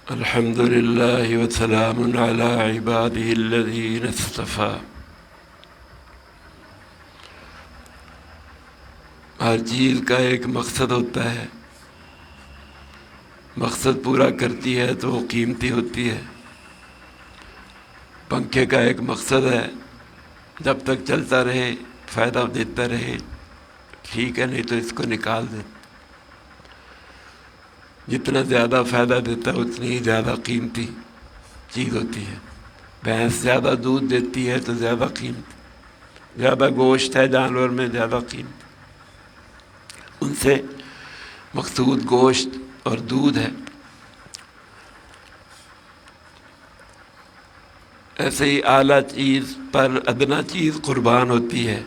الحمد للہ وسلام علی عبادہ الذین اصطفیٰ۔ ہر چیز کا ایک مقصد ہوتا ہے، مقصد پورا کرتی ہے تو وہ قیمتی ہوتی ہے۔ پنکھے کا ایک مقصد ہے، جب تک چلتا رہے فائدہ دیتا رہے ٹھیک ہے، نہیں تو اس کو نکال دے۔ جتنا زیادہ فائدہ دیتا ہے اتنی ہی زیادہ قیمتی چیز ہوتی ہے۔ بھینس زیادہ دودھ دیتی ہے تو زیادہ قیمتی، زیادہ گوشت ہے جانور میں زیادہ قیمتی، ان سے مقصود گوشت اور دودھ ہے۔ ایسے ہی اعلیٰ چیز پر ادنا چیز قربان ہوتی ہے۔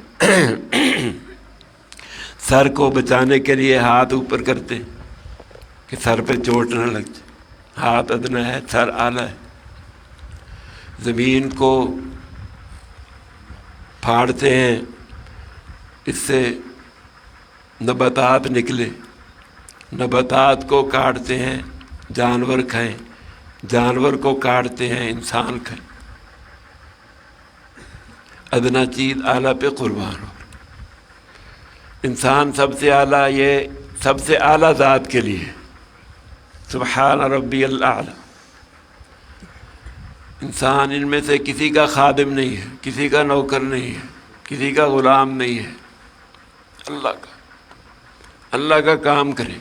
سر کو بچانے کے لیے ہاتھ اوپر کرتے کہ سر پہ چوٹ نہ لگ جائے، ہاتھ ادنا ہے، سر اعلیٰ ہے۔ زمین کو پھاڑتے ہیں، اس سے نباتات نکلے، نباتات کو کاٹتے ہیں جانور کھائیں، جانور کو کاٹتے ہیں انسان کھائیں۔ ادنا چیز اعلیٰ پہ قربان ہو۔ انسان سب سے اعلیٰ، یہ سب سے اعلیٰ ذات کے لیے سبحان ربی الاعلیٰ۔ انسان ان میں سے کسی کا خادم نہیں ہے، کسی کا نوکر نہیں ہے، کسی کا غلام نہیں ہے، اللہ کا کام کرے۔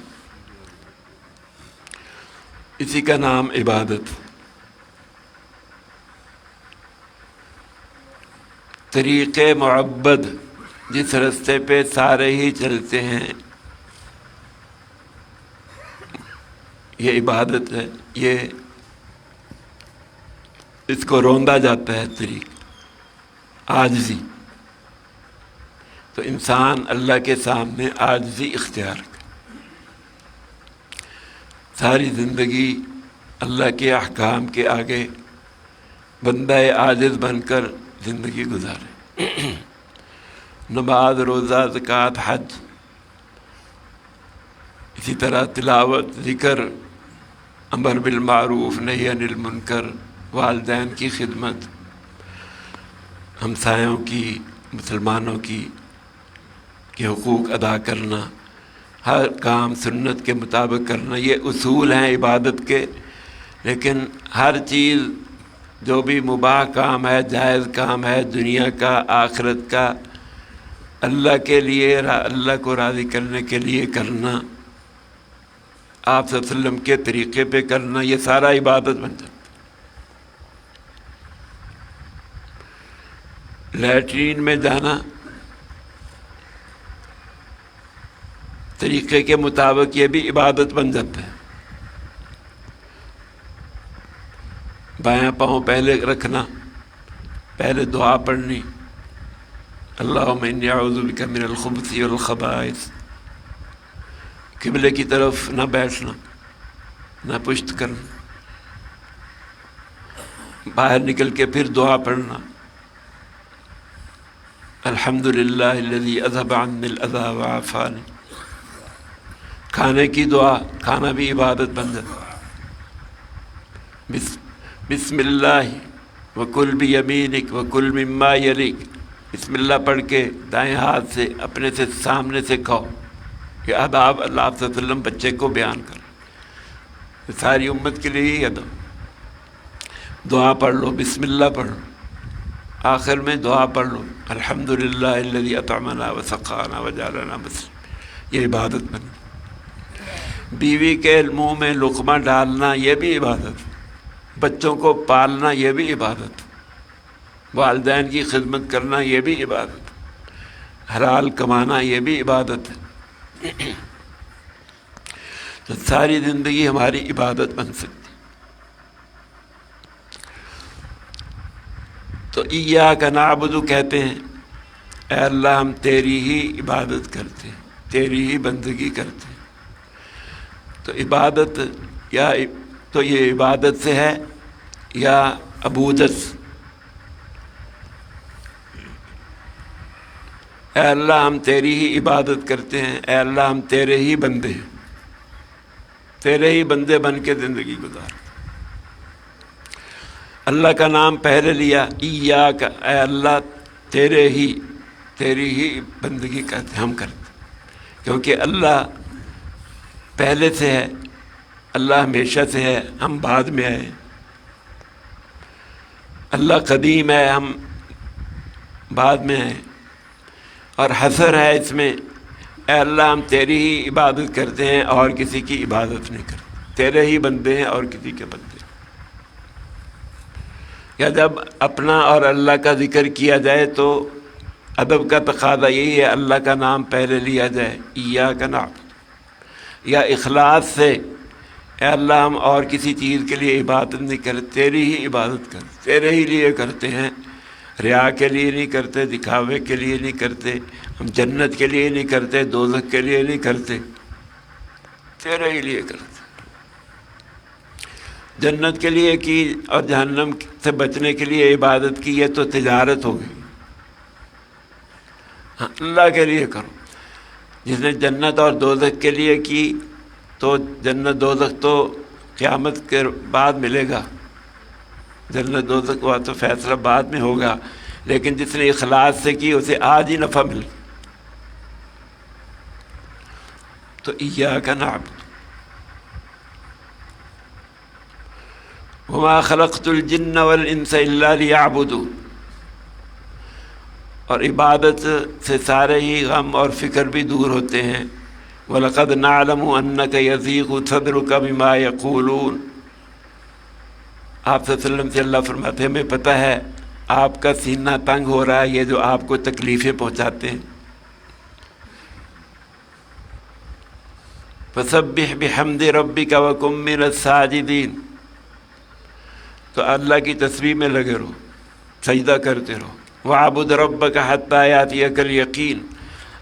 اسی کا نام عبادت۔ طریق معبد، جس راستے پہ سارے ہی چلتے ہیں، یہ عبادت ہے۔ یہ اس کو روندا جاتا ہے طریق عاجزی۔ تو انسان اللہ کے سامنے عاجزی اختیار کرے، ساری زندگی اللہ کے احکام کے آگے بندہ عاجز بن کر زندگی گزارے۔ نماز، روزہ، زکوٰۃ، حج، اسی طرح تلاوت، ذکر، امر بالمعروف نہی عن المنکر، والدین کی خدمت، ہمسایوں کی، مسلمانوں کی کے حقوق ادا کرنا، ہر کام سنت کے مطابق کرنا، یہ اصول ہیں عبادت کے۔ لیکن ہر چیز جو بھی مباح کام ہے، جائز کام ہے، دنیا کا، آخرت کا، اللہ کے لیے، اللہ کو راضی کرنے کے لیے کرنا، آپ صلی اللہ علیہ وسلم کے طریقے پہ کرنا، یہ سارا عبادت بن جاتا ہے۔ لیٹرین میں جانا طریقے کے مطابق، یہ بھی عبادت بن جاتا ہے۔ بایاں پاؤں پہلے رکھنا، پہلے دعا پڑھنی، اللہم انی اعوذ بک من الخبث والخبائث۔ قبلے کی طرف نہ بیٹھنا، نہ پشت کرنا، باہر نکل کے پھر دعا پڑھنا، الحمدللہ الذی اذھب عنی الاذی وعافانی۔ کھانے کی دعا، کھانا بھی عبادت بن جاتا۔ بسم اللہ وکل بیمینک وکل مما یلیک۔ بسم اللہ پڑھ کے دائیں ہاتھ سے اپنے سے سامنے سے کھاؤ۔ یہ آداب اللہ صلی اللہ علیہ وسلم بچے کو بیان کر، ساری امت کے لیے ہی ادب۔ دعا پڑھ لو، بسم اللہ پڑھ لو، آخر میں دعا پڑھ لو، الحمدللہ الذی اطعمنا وسقانا وجعلنا مسلمین۔ یہ عبادت بن۔ بیوی کے منہ میں لقمہ ڈالنا، یہ بھی عبادت۔ بچوں کو پالنا، یہ بھی عبادت۔ والدین کی خدمت کرنا، یہ بھی عبادت۔ حلال کمانا، یہ بھی عبادت ہے۔ تو ساری زندگی ہماری عبادت بن سکتی۔ تو ایاک نعبد کہتے ہیں، اے اللہ ہم تیری ہی عبادت کرتے ہیں، تیری ہی بندگی کرتے ہیں۔ تو عبادت یا تو یہ عبادت سے ہے یا عبودت سے؟ اے اللہ ہم تیری ہی عبادت کرتے ہیں، اے اللہ ہم تیرے ہی بندے ہیں، تیرے ہی بندے بن کے زندگی گزار۔ اللہ کا نام پہلے لیا، ایاک، اے اللہ تیری ہی بندگی کرتے ہم کرتے، کیونکہ اللہ پہلے سے ہے، اللہ ہمیشہ سے ہے، ہم بعد میں آئے۔ اللہ قدیم ہے، ہم بعد میں آئے۔ اور حصر ہے اس میں، اے اللہ ہم تیری ہی عبادت کرتے ہیں اور کسی کی عبادت نہیں کرتے، تیرے ہی بندے ہیں اور کسی کے بندے۔ یا جب اپنا اور اللہ کا ذکر کیا جائے تو ادب کا تقاضا یہی ہے، اللہ کا نام پہلے لیا جائے، ایاک نعبد، یا اخلاص سے، اے اللہ ہم اور کسی چیز کے لیے عبادت نہیں کرتے، تیری ہی عبادت کرتے، تیرے ہی لیے کرتے ہیں، ریا کے لیے نہیں کرتے، دکھاوے کے لیے نہیں کرتے، ہم جنت کے لیے نہیں کرتے، دوزخ کے لیے نہیں کرتے، تیرے ہی لیے کرتے۔ جنت کے لیے کی اور جہنم سے بچنے کے لیے عبادت کی، یہ تو تجارت ہو گئی۔ اللہ کے لیے کرو۔ جس نے جنت اور دوزخ کے لیے کی تو جنت دوزخ تو قیامت کے بعد ملے گا، جنت دوزخ ہوا تو فیصلہ بعد میں ہوگا، لیکن جس نے اخلاص سے کی اسے آج ہی نفع مل۔ تو ایاک نعبد وما خلقت الجن والانس الا لیعبدون، اور عبادت سے سارے ہی غم اور فکر بھی دور ہوتے ہیں۔ وَلَقَدْ نَعْلَمُ أَنَّكَ يَضِيقُ صَدْرُكَ بِمَا يَقُولُونَ، آپ صلی اللہ علیہ وسلم سے اللہ فرماتے ہیں ہمیں پتہ ہے آپ کا سینہ تنگ ہو رہا ہے یہ جو آپ کو تکلیفیں پہنچاتے ہیں۔ فَسَبِّحْ بِحَمْدِ رَبِّكَ وَكُن مِّنَ السَّاجِدِينَ، تو اللہ کی تسبیح میں لگے رہو، سجدہ کرتے رہو۔ وَاعْبُدْ رَبَّكَ حَتَّىٰ يَأْتِيَكَ الْيَقِينُ،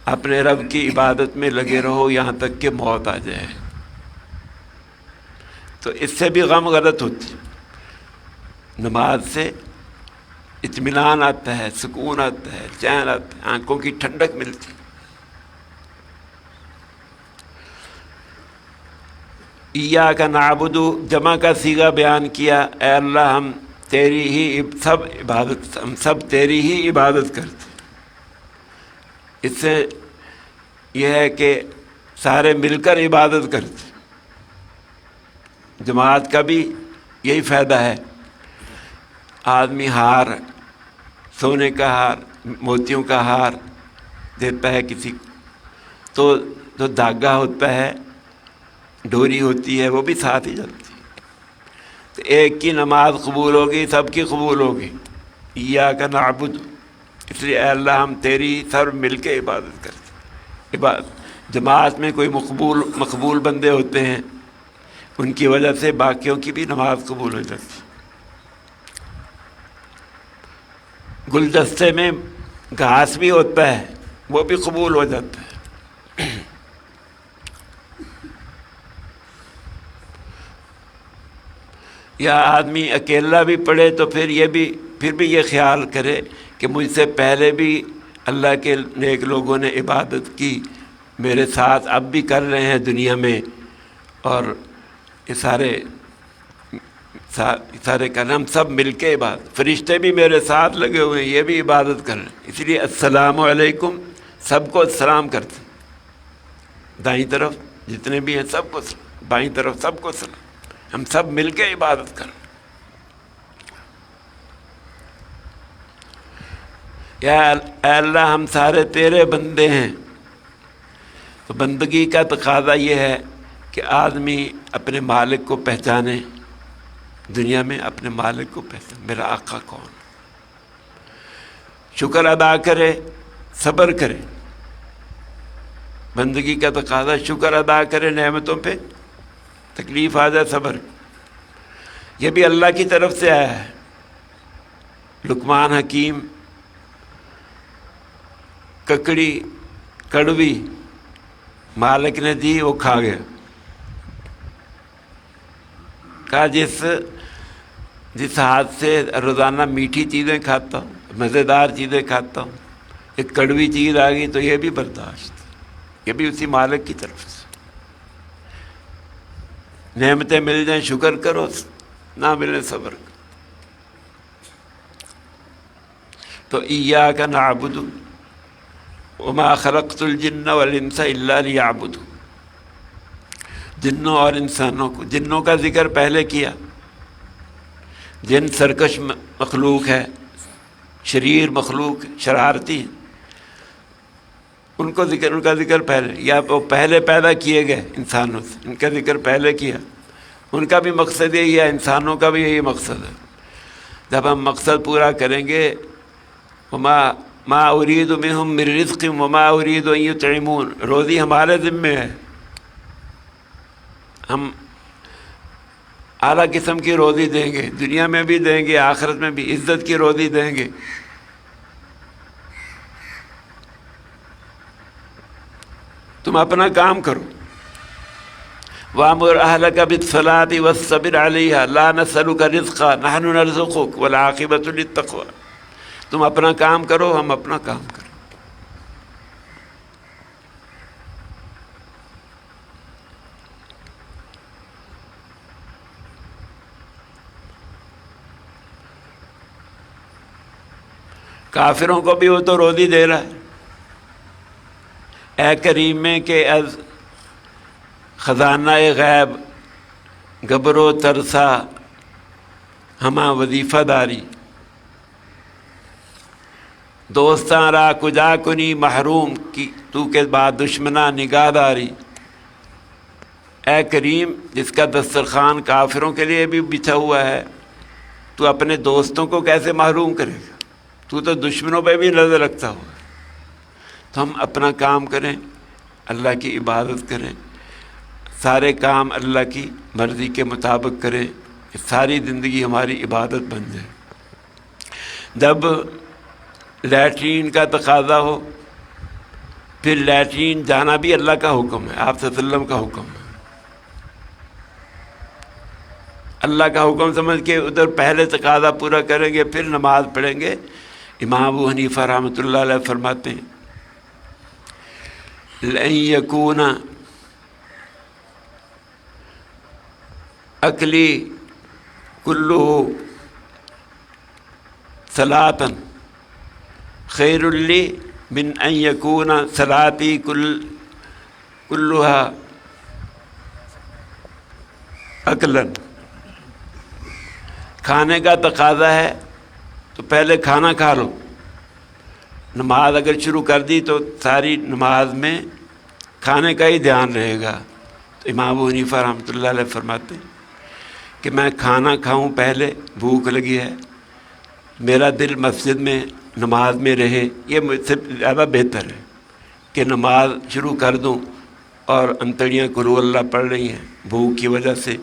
اپنے رب کی عبادت میں لگے رہو یہاں تک کہ موت آ جائے۔ تو اس سے بھی غم غلط ہوتی، نماز سے اطمینان آتا ہے، سکون آتا ہے، چین آتا ہے، آنکھوں کی ٹھنڈک ملتی۔ ایاک نعبد جمع کا صیغہ بیان کیا، اے اللہ ہم تیری ہی ہم سب تیری ہی عبادت کرتے۔ اس سے یہ ہے کہ سارے مل کر عبادت کرتے۔ جماعت کا بھی یہی فائدہ ہے، آدمی ہار، سونے کا ہار، موتیوں کا ہار دیتا ہے کسی کو تو دھاگا ہوتا ہے، ڈوری ہوتی ہے، وہ بھی ساتھ ہی چلتی ہے، تو ایک کی نماز قبول ہوگی سب کی قبول ہوگی۔ ایاک نعبد، اس لیے اے اللہ ہم تیری سب مل کے عبادت کرتے۔ جماعت میں کوئی مقبول بندے ہوتے ہیں، ان کی وجہ سے باقیوں کی بھی نماز قبول ہو جاتی۔ گلدستے میں گھاس بھی ہوتا ہے، وہ بھی قبول ہو جاتا ہے۔ یا آدمی اکیلا بھی پڑھے تو پھر بھی یہ خیال کرے کہ مجھ سے پہلے بھی اللہ کے نیک لوگوں نے عبادت کی، میرے ساتھ اب بھی کر رہے ہیں دنیا میں، اور یہ سارے ہم سب مل کے عبادت، فرشتے بھی میرے ساتھ لگے ہوئے ہیں، یہ بھی عبادت کر رہے ہیں، اس لیے السلام علیکم سب کو سلام کرتے ہیں، دائیں طرف جتنے بھی ہیں سب کو سلام، بائیں طرف سب کو سلام، ہم سب مل کے عبادت کر رہے ہیں۔ یا اے اللہ ہم سارے تیرے بندے ہیں۔ تو بندگی کا تقاضا یہ ہے کہ آدمی اپنے مالک کو پہچانے، دنیا میں اپنے مالک کو پہچانے، میرا آقا کون، شکر ادا کرے، صبر کرے۔ بندگی کا تقاضا شکر ادا کرے نعمتوں پہ، تکلیف آ جائے صبر۔ یہ بھی اللہ کی طرف سے آیا ہے۔ لقمان حکیم ککڑی کڑوی مالک نے دی، وہ کھا گیا، کہا جس ہاتھ سے روزانہ میٹھی چیزیں کھاتا ہوں، مزیدار چیزیں کھاتا ہوں، ایک کڑوی چیز آ گئی تو یہ بھی برداشت، یہ بھی اسی مالک کی طرف سے۔ نعمتیں مل جائیں شکر کرو، نہ ملے صبر کرو۔ تو ایاک نعبد وما خلقت الجن والانس الا لیعبدون، جنوں اور انسانوں کو، جنوں کا ذکر پہلے کیا، جن سرکش مخلوق ہے، شریر مخلوق، شرارتی ہیں، ان کا ذکر پہلے، یا وہ پہلے پیدا کیے گئے انسانوں سے، ان کا ذکر پہلے کیا، ان کا بھی مقصد یہی ہے، انسانوں کا بھی یہی مقصد ہے۔ جب ہم مقصد پورا کریں گے، ما ارید منہم من رزق وما ارید ان یطعمون، روزی ہمارے ذمے ہے، ہم اعلیٰ قسم کی روزی دیں گے، دنیا میں بھی دیں گے، آخرت میں بھی عزت کی روزی دیں گے۔ تم اپنا کام کرو۔ وَأَمُرْ أَهْلَكَ بِالصَّلَاةِ وَاصْطَبِرْ عَلَيْهَا لَا نَسْأَلُكَ رِزْقًا نَحْنُ نَرْزُقُكَ وَالْعَاقِبَةُ لِلتَّقْوَىٰ، تم اپنا کام کرو، ہم اپنا کام کرو۔ کافروں کو بھی وہ تو روزی دے رہا ہے۔ اے کریم کہ از خزانہ غیب گبر و ترسا ہما وظیفہ داری، دوستاں را کجا کنی محروم کی تو کے بعد دشمنا نگاہ داری۔ اے کریم جس کا دسترخوان کافروں کے لیے بھی بچھا ہوا ہے، تو اپنے دوستوں کو کیسے محروم کرے گا؟ تو دشمنوں پہ بھی نظر رکھتا ہوگا۔ تو ہم اپنا کام کریں، اللہ کی عبادت کریں، سارے کام اللہ کی مرضی کے مطابق کریں، ساری زندگی ہماری عبادت بن جائے۔ جب لیٹرین کا تقاضا ہو، پھر لیٹرین جانا بھی اللہ کا حکم ہے، آپ صلی اللہ علیہ وسلم کا حکم ہے۔ اللہ کا حکم سمجھ کے ادھر پہلے تقاضا پورا کریں گے، پھر نماز پڑھیں گے۔ امام ابو حنیفہ رحمۃ اللہ علیہ فرماتے ہیں لَن يَكُونَ أَكْلِي كُلُّهُ صَلَاةً خَيْرٌ لِّي مِنْ أَن يَكُونَ صَلَاتِي كُلُّهَا أَكْلًا۔ کھانے کا تقاضا ہے تو پہلے کھانا کھا لو، نماز اگر شروع کر دی تو ساری نماز میں کھانے کا ہی دھیان رہے گا۔ تو امام ابو حنیفہ رحمۃ اللہ علیہ فرماتے ہیں کہ میں کھانا کھاؤں پہلے، بھوک لگی ہے، میرا دل مسجد میں نماز میں رہے، یہ مجھ سے زیادہ بہتر ہے کہ نماز شروع کر دوں اور انتڑیاں قلو اللہ پڑھ رہی ہیں، بھوک کی وجہ سے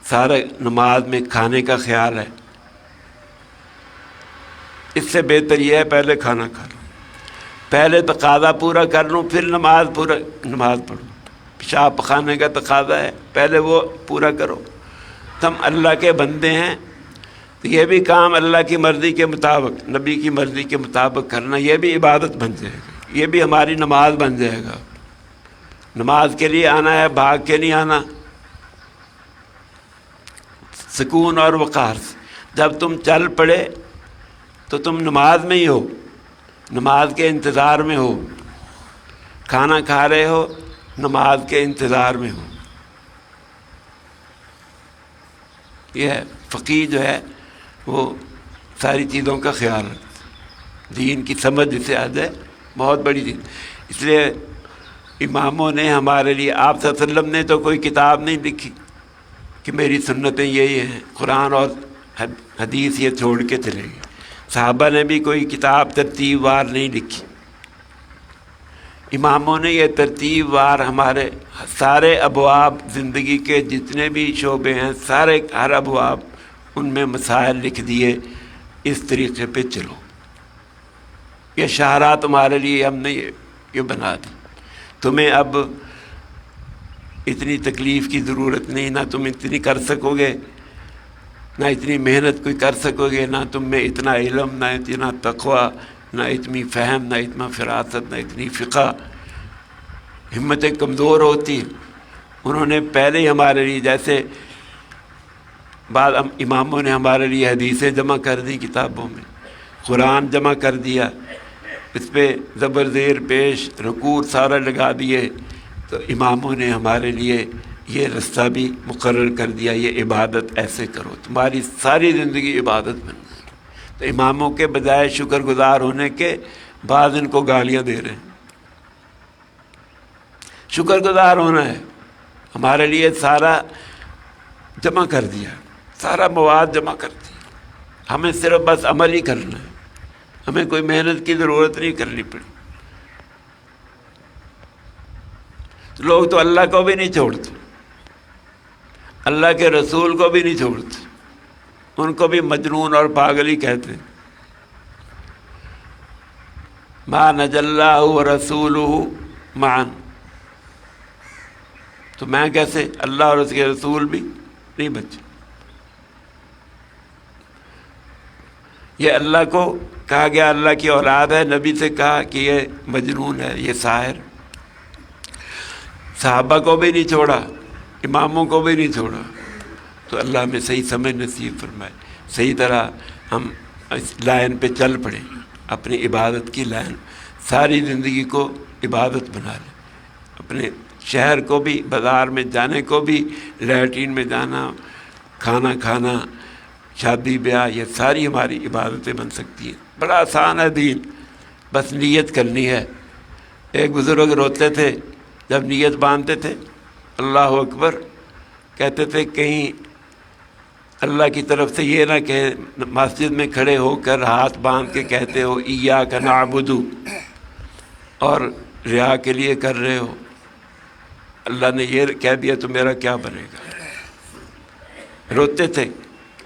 سارے نماز میں کھانے کا خیال ہے۔ اس سے بہتر یہ ہے پہلے کھانا کھا لوں، پہلے تقاضا پورا کر لوں، پھر نماز پڑھوں۔ پیشاب پخانے کا تقاضا ہے، پہلے وہ پورا کرو۔ تم اللہ کے بندے ہیں تو یہ بھی کام اللہ کی مرضی کے مطابق، نبی کی مرضی کے مطابق کرنا، یہ بھی عبادت بن جائے گا، یہ بھی ہماری نماز بن جائے گا۔ نماز کے لیے آنا ہے، بھاگ کے نہیں آنا، سکون اور وقار سے۔ جب تم چل پڑے تو تم نماز میں ہی ہو، نماز کے انتظار میں ہو، کھانا کھا رہے ہو، نماز کے انتظار میں ہو۔ یہ فقیہ جو ہے وہ ساری چیزوں کا خیال رکھتا ہے، دین کی سمجھ جسے آ جائے بہت بڑی چیز۔ اس لیے اماموں نے ہمارے لیے، آپ صلی اللہ علیہ وسلم نے تو کوئی کتاب نہیں لکھی کہ میری سنتیں یہی ہیں، قرآن اور حدیث یہ چھوڑ کے چلے گئے۔ صحابہ نے بھی کوئی کتاب ترتیب وار نہیں لکھی، اماموں نے یہ ترتیب وار ہمارے سارے ابواب، زندگی کے جتنے بھی شعبے ہیں، سارے ہر ابواب ان میں مسائل لکھ دیے، اس طریقے پہ چلو۔ یہ شاہراہ تمہارے لیے ہم نے یہ بنا دی، تمہیں اب اتنی تکلیف کی ضرورت نہیں، نہ تم اتنی کر سکو گے، نہ اتنی محنت کوئی کر سکو گے، نہ تم میں اتنا علم، نہ اتنا تقوی، نہ اتنی فہم، نہ اتنا فراست، نہ اتنی فقہ۔ ہمتیں کمزور ہوتی ہیں۔ انہوں نے پہلے ہی ہمارے لیے، جیسے بعض اماموں نے ہمارے لیے حدیثیں جمع کر دیں کتابوں میں، قرآن جمع کر دیا، اس پہ زبر زیر پیش رکوع سارا لگا دیے، تو اماموں نے ہمارے لیے یہ رستہ بھی مقرر کر دیا، یہ عبادت ایسے کرو، تمہاری ساری زندگی عبادت بن جائے گی۔ تو اماموں کے بجائے شکر گزار ہونے کے بعض ان کو گالیاں دے رہے ہیں۔ شکر گزار ہونا ہے، ہمارے لیے سارا جمع کر دیا، سارا مواد جمع کر دیا، ہمیں صرف بس عمل ہی کرنا ہے، ہمیں کوئی محنت کی ضرورت نہیں کرنی پڑی۔ لوگ تو اللہ کو بھی نہیں چھوڑتے، اللہ کے رسول کو بھی نہیں چھوڑتے، ان کو بھی مجنون اور پاگل ہی کہتے ہیں۔ ما نجى اللہ ورسولہ معا، تو میں کیسے، اللہ اور اس کے رسول بھی نہیں بچے۔ یہ اللہ کو کہا گیا اللہ کی اولاد ہے، نبی سے کہا کہ یہ مجنون ہے، یہ ساحر۔ صحابہ کو بھی نہیں چھوڑا، اماموں کو بھی نہیں چھوڑا۔ تو اللہ ہمیں صحیح سمجھ نصیب فرمائے، صحیح طرح ہم اس لائن پہ چل پڑیں، اپنی عبادت کی لائن، ساری زندگی کو عبادت بنا لیں، اپنے شہر کو بھی، بازار میں جانے کو بھی، لیٹرین میں جانا، کھانا کھانا، شادی بیاہ، یہ ساری ہماری عبادتیں بن سکتی ہیں۔ بڑا آسان ہے دین، بس نیت کرنی ہے۔ ایک بزرگ روتے تھے جب نیت باندھتے تھے، اللہ اکبر کہتے تھے، کہیں اللہ کی طرف سے یہ نہ کہ مسجد میں کھڑے ہو کر ہاتھ باندھ کے کہتے ہو ایاک نعبد، اور ریا کے لیے کر رہے ہو، اللہ نے یہ کہہ دیا تو میرا کیا بنے گا۔ روتے تھے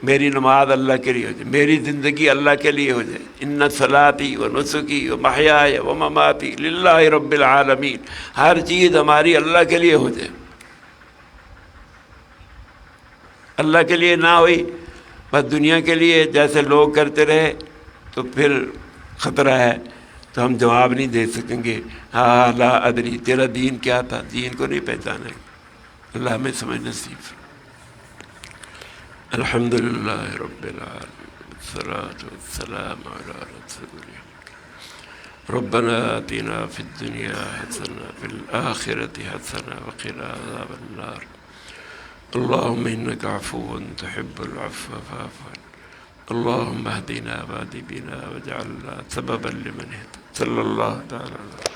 میری نماز اللہ کے لیے ہو جائے، میری زندگی اللہ کے لیے ہو جائے، ان صلاتی و نسکی و محیای و مماتی للہ رب العالمین، ہر چیز ہماری اللہ کے لیے ہو جائے۔ اللہ کے لیے نہ ہوئی، بس دنیا کے لیے جیسے لوگ کرتے رہے، تو پھر خطرہ ہے، تو ہم جواب نہیں دے سکیں گے، ہاں لا ادری، تیرا دین کیا تھا، دین کو نہیں پہچانا ہے۔ اللہ ہمیں سمجھ نصیب۔ الحمد للہ رب العالمین، والصلاة والسلام علی رسولہ۔ ربنا آتنا فی الدنیا حسنہ وفی الآخرۃ حسنہ وقنا عذاب النار۔ اللہم انک عفو تحب العفو فاعف عنا۔ اللہم اہدنا واہد بنا واجعلنا سببا لمن اہتدى۔ صلی اللہ تعالی علیہ وسلم۔